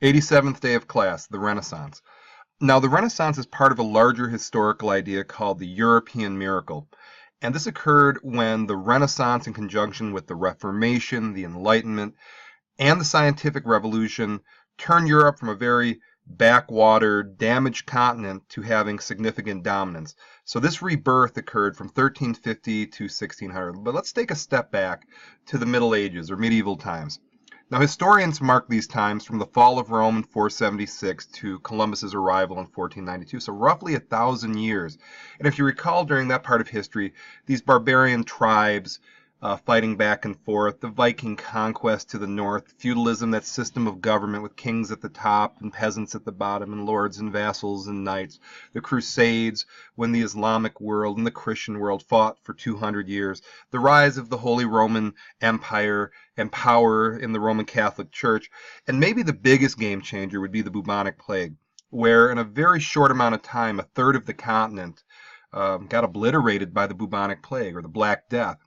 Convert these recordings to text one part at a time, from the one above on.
87th day of class, the Renaissance. Now, the Renaissance is part of a larger historical idea called the European miracle. And this occurred when the Renaissance, in conjunction with the Reformation, the Enlightenment, and the scientific revolution, turned Europe from a very backwater, damaged continent to having significant dominance. So this rebirth occurred from 1350 to 1600. But let's take a step back to the Middle Ages or medieval times. Now, historians mark these times from the fall of Rome in 476 to Columbus's arrival in 1492, so roughly 1,000 years. And if you recall, during that part of history, these barbarian tribes fighting back and forth, the Viking conquest to the north, feudalism, that system of government with kings at the top and peasants at the bottom and lords and vassals and knights, the Crusades, when the Islamic world and the Christian world fought for 200 years, the rise of the Holy Roman Empire and power in the Roman Catholic Church, and maybe the biggest game changer would be the bubonic plague, where in a very short amount of time, a third of the continent got obliterated by the bubonic plague or the Black Death.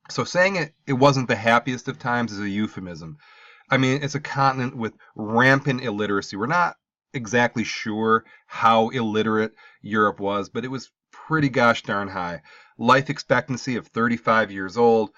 So saying it wasn't the happiest of times is a euphemism. I mean, it's a continent with rampant illiteracy. We're not exactly sure how illiterate Europe was, but it was pretty gosh darn high. Life expectancy of 35 years old,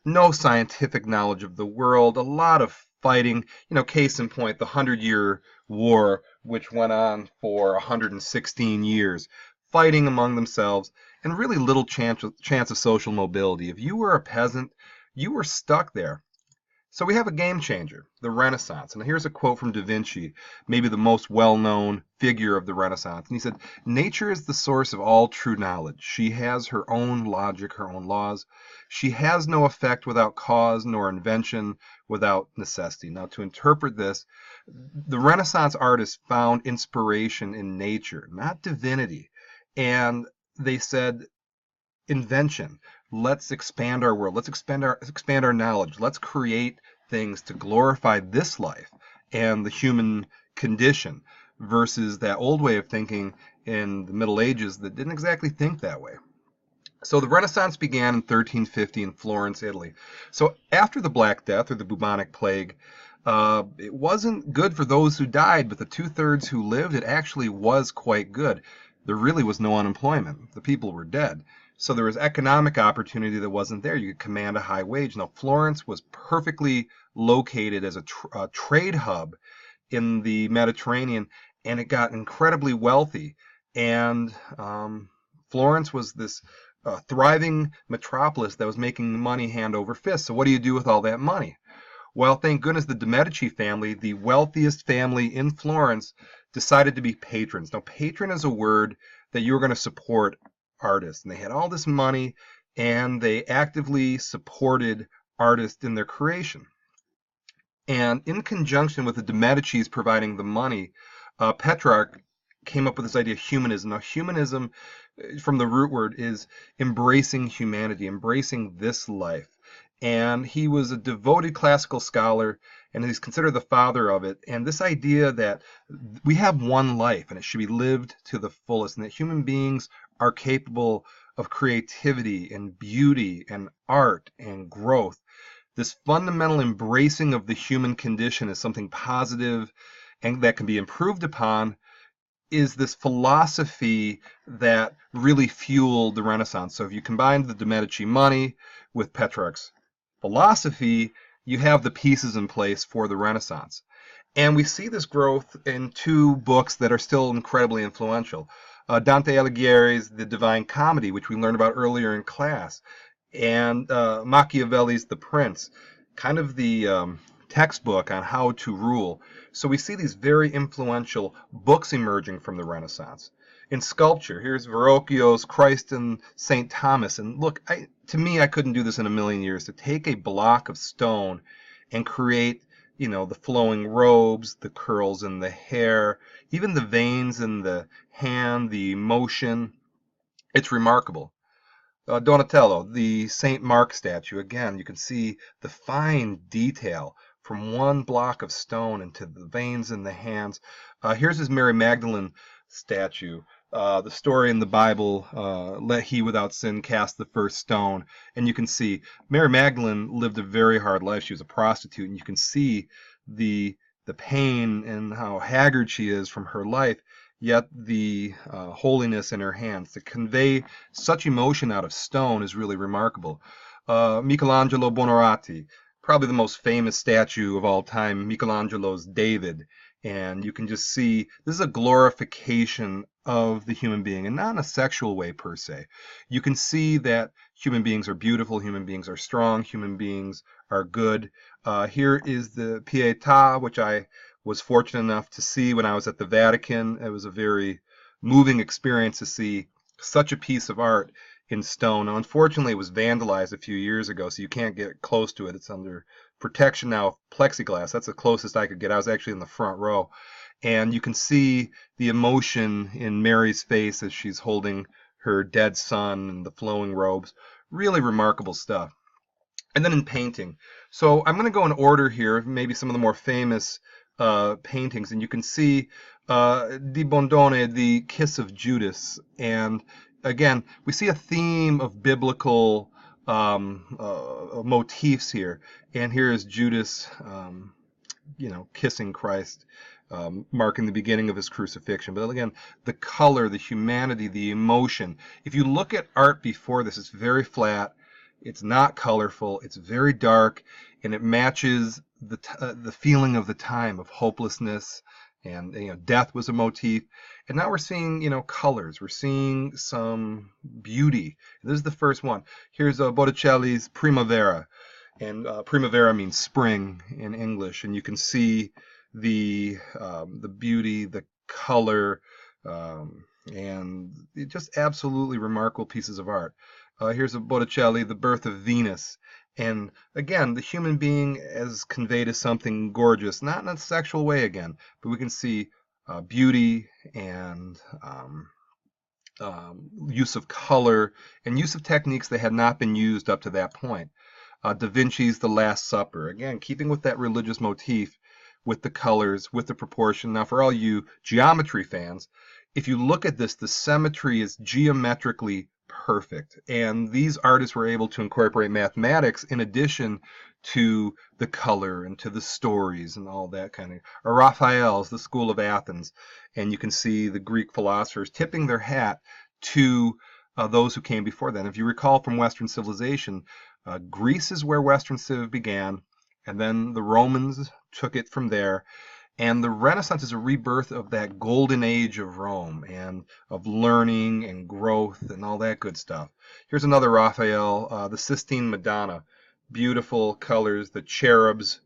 no scientific knowledge of the world, a lot of fighting. Case in point, the 100-Year War, which went on for 116 years. Fighting among themselves, and really little chance of social mobility. If you were a peasant, you were stuck there. So we have a game changer, the Renaissance. And here's a quote from Da Vinci, maybe the most well-known figure of the Renaissance. And he said, "Nature is the source of all true knowledge. She has her own logic, her own laws. She has no effect without cause, nor invention without necessity." Now, to interpret this, the Renaissance artists found inspiration in nature, not divinity. And they said, invention. Let's expand our world. Let's expand our knowledge. Let's create things to glorify this life and the human condition versus that old way of thinking in the Middle Ages that didn't exactly think that way. So the Renaissance began in 1350 in Florence, Italy. So after the Black Death or the bubonic plague, it wasn't good for those who died, but the 2/3 who lived, it actually was quite good. There really was no unemployment. The people were dead. So there was economic opportunity that wasn't there. You could command a high wage. Now, Florence was perfectly located as a trade hub in the Mediterranean, and it got incredibly wealthy. And Florence was this thriving metropolis that was making money hand over fist. So what do you do with all that money? Well, thank goodness the de' Medici family, the wealthiest family in Florence, decided to be patrons. Now, patron is a word that you're going to support artists. And they had all this money, and they actively supported artists in their creation. And in conjunction with the de' Medicis providing the money, Petrarch came up with this idea of humanism. Now, humanism, from the root word, is embracing humanity, embracing this life. And he was a devoted classical scholar, and he's considered the father of it. And this idea that we have one life, and it should be lived to the fullest, and that human beings are capable of creativity and beauty and art and growth. This fundamental embracing of the human condition as something positive and that can be improved upon is this philosophy that really fueled the Renaissance. So if you combine the de' Medici money with Petrarch's philosophy, you have the pieces in place for the Renaissance. And we see this growth in two books that are still incredibly influential. Dante Alighieri's The Divine Comedy, which we learned about earlier in class, and Machiavelli's The Prince, kind of the textbook on how to rule. So we see these very influential books emerging from the Renaissance. In sculpture, here's Verrocchio's Christ and St. Thomas. And look, to me, I couldn't do this in a million years. To take a block of stone and create, the flowing robes, the curls in the hair, even the veins in the hand, the motion, it's remarkable. Donatello, the St. Mark statue, again, you can see the fine detail from one block of stone into the veins in the hands. Here's his Mary Magdalene statue. The story in the Bible, let he without sin cast the first stone. And you can see Mary Magdalene lived a very hard life. She was a prostitute, and you can see the the pain and how haggard she is from her life, yet the holiness in her hands. To convey such emotion out of stone is really remarkable. Michelangelo Buonarroti, probably the most famous statue of all time, Michelangelo's David. And you can just see this is a glorification of the human being, and not in a sexual way per se. You can see that human beings are beautiful, human beings are strong, human beings are good. Here is the Pietà, which I was fortunate enough to see when I was at the Vatican. It was a very moving experience to see such a piece of art in stone. Now, unfortunately, it was vandalized a few years ago, so you can't get close to it. It's under protection now of plexiglass. That's the closest I could get. I was actually in the front row. And you can see the emotion in Mary's face as she's holding her dead son and the flowing robes. Really remarkable stuff. And then in painting. So I'm going to go in order here, maybe some of the more famous paintings. And you can see Di Bondone, the Kiss of Judas. And again, we see a theme of biblical motifs here. And here is Judas, kissing Christ, marking the beginning of his crucifixion. But again, the color, the humanity, the emotion. If you look at art before this, it's very flat. It's not colorful. It's very dark, and it matches the feeling of the time of hopelessness, and death was a motif. And now we're seeing colors. We're seeing some beauty. This is the first one. Here's Botticelli's Primavera, and Primavera means spring in English. And you can see the beauty, the color, and just absolutely remarkable pieces of art. Here's a Botticelli, The Birth of Venus. And again, the human being is conveyed as something gorgeous, not in a sexual way again, but we can see beauty and use of color and use of techniques that had not been used up to that point. Da Vinci's The Last Supper, again, keeping with that religious motif, with the colors, with the proportion. Now, for all you geometry fans, if you look at this, the symmetry is geometrically perfect. And these artists were able to incorporate mathematics in addition to the color and to the stories and all that kind of. Or Raphael's The School of Athens. And you can see the Greek philosophers tipping their hat to those who came before them. If you recall from Western civilization, Greece is where Western civ began, and then the Romans took it from there. And the Renaissance is a rebirth of that golden age of Rome and of learning and growth and all that good stuff. Here's another Raphael, the Sistine Madonna. Beautiful colors, the cherubs,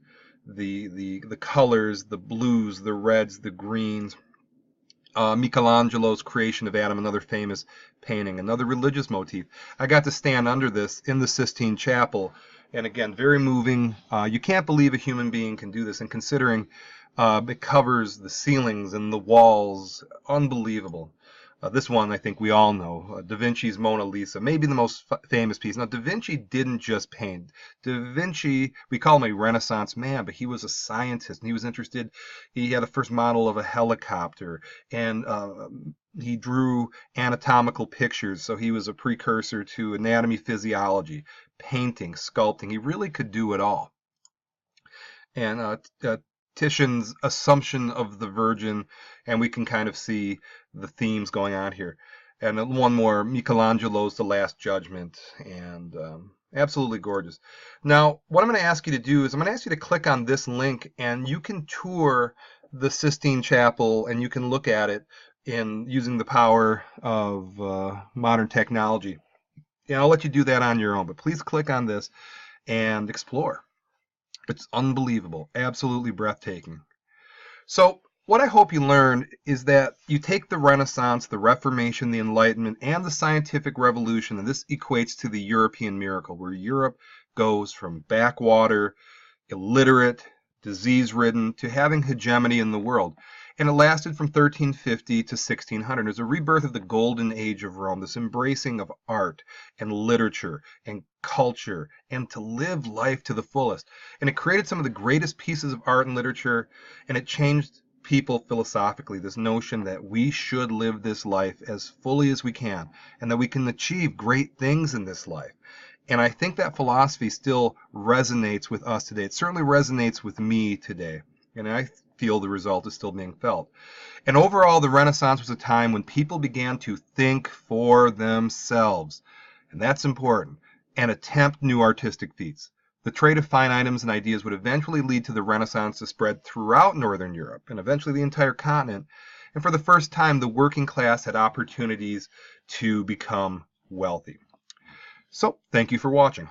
the colors, the blues, the reds, the greens. Michelangelo's Creation of Adam, another famous painting, another religious motif. I got to stand under this in the Sistine Chapel, and again, very moving. You can't believe a human being can do this, and considering it covers the ceilings and the walls, unbelievable. This one I think we all know, Da Vinci's Mona Lisa, maybe the most famous piece. Now, Da Vinci didn't just paint. Da Vinci, we call him a Renaissance man, but he was a scientist, and he was interested. He had the first model of a helicopter, and he drew anatomical pictures, so he was a precursor to anatomy, physiology, painting, sculpting. He really could do it all. And Titian's Assumption of the Virgin, and we can kind of see the themes going on here. And one more, Michelangelo's The Last Judgment, and absolutely gorgeous. Now, what I'm going to ask you to do is I'm going to ask you to click on this link, and you can tour the Sistine Chapel, and you can look at it in using the power of modern technology. And I'll let you do that on your own, but please click on this and explore. It's unbelievable, absolutely breathtaking. So what I hope you learned is that you take the Renaissance, the Reformation, the Enlightenment, and the scientific revolution, and this equates to the European miracle, where Europe goes from backwater, illiterate, disease-ridden, to having hegemony in the world. And it lasted from 1350 to 1600. It was a rebirth of the golden age of Rome, this embracing of art and literature and culture, and to live life to the fullest. And it created some of the greatest pieces of art and literature, and it changed people philosophically, this notion that we should live this life as fully as we can, and that we can achieve great things in this life. And I think that philosophy still resonates with us today. It certainly resonates with me today. And I feel the result is still being felt. And overall, the Renaissance was a time when people began to think for themselves, and that's important, and attempt new artistic feats. The trade of fine items and ideas would eventually lead to the Renaissance to spread throughout Northern Europe and eventually the entire continent. And for the first time, the working class had opportunities to become wealthy. So, thank you for watching.